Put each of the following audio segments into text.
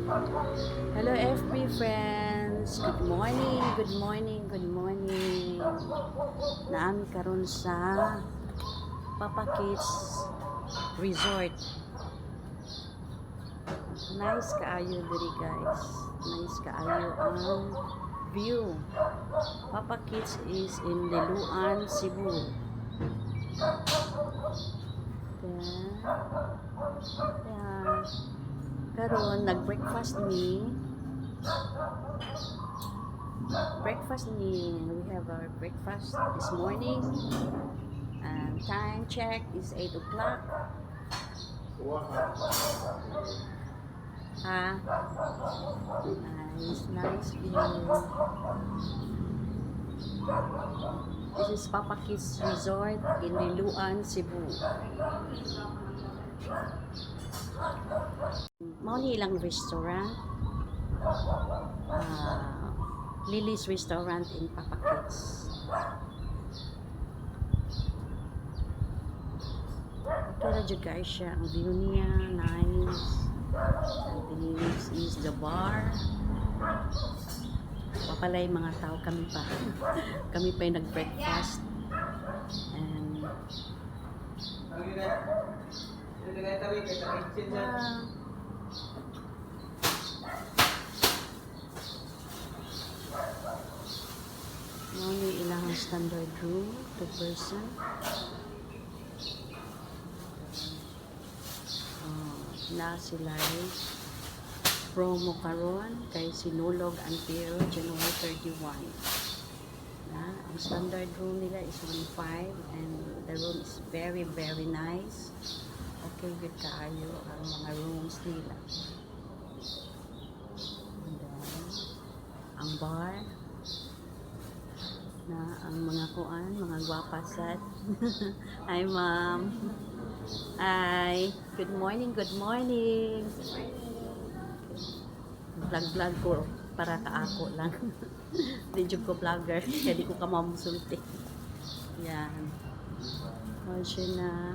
Hello FB friends. Good morning, good morning, good morning. Naami karon sa Papa Kids Resort. Nice kaayo diri guys. Nice kaayo ang view. Papa Kids is in Liloan, Cebu. Yeah. Karon nag-breakfast ni. We have our breakfast this morning. And time check is 8 o'clock. Nice view. This is Papa Kids Resort in Liloan, Cebu. Mao ni ilang restaurant. Lily's Restaurant in Papa Kids. Ito na dyan guys siya. Ang view niya, nice. And this is the bar. Papalay mga tao kami pa. Kami pa yung nag-breakfast. And yung ilang standard room, 2 person. Na sila promo karon kay sinulog until January 31. Ang standard room nila is 1.5 and the room is very nice. Okay, good kaayo ang mga rooms nila. And then, ang bar na ang mga kuan, mga gwapasat. Hi ma'am. Hi. Good morning. Vlog ko para kaako lang. Di jud ko vlogger, kaya di ko ka mamusulti. Yan. O siya na.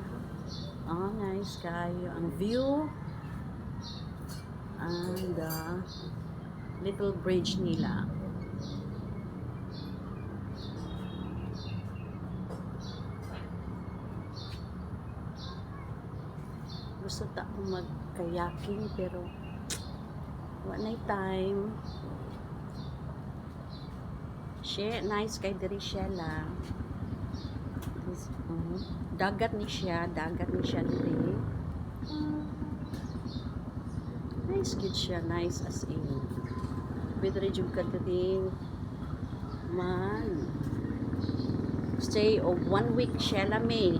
Nice kayo. Ang view. And little bridge nila. Gusto ta akong mag-kayaking pero wala time. Siya, nice kay diri siya lang. Dagat ni siya diri. Nice good siya, nice as in. Pwede rin yung kadiri man. Stay of 1 week siya lami.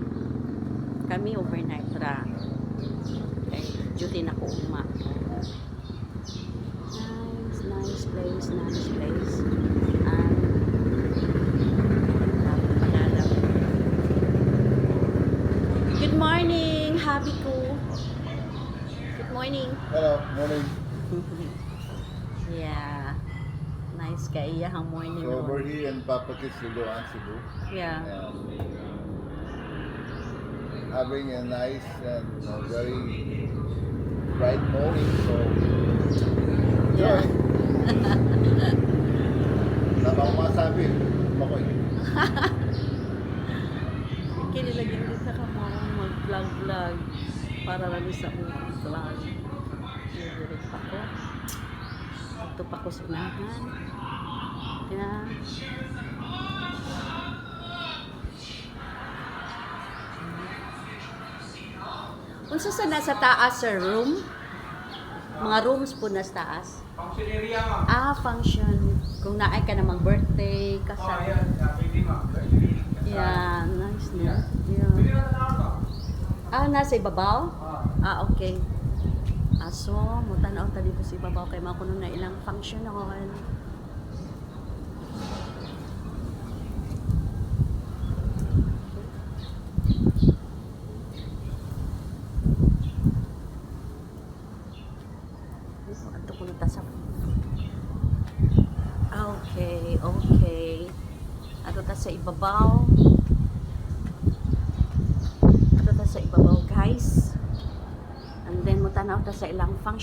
Kami overnight ra. Okay, duty na ko uma. Nice place. Good morning, happy ko. Good morning. Hello, morning. Yeah. Nice kaya ang morning. So we're here in Papa Kids Liloan, Cebu. Yeah. Having a nice and very bright morning. So Yeah. Tama ko masabi. Makoy. Kinilagyan din sa kamang mag-vlog para lang sa mga vlog. Direct pa ko. Ito pa ko sa unahan. Yeah. Unsa sa nasa taas sa room? Mga rooms po na sa taas. Function area, ma'am. Function. Kung naay ka na mag-birthday, kasal. Ayan. Pwede, ma'am. Yeah, nice na. Yeah. Nasa ibabaw? Okay. So, mutanaw ta dito sa ibabaw kay makuno na ilang function hall. Okay. Ato ta sa ibabaw. Guys. And then, mutanaw ta sa ilang function.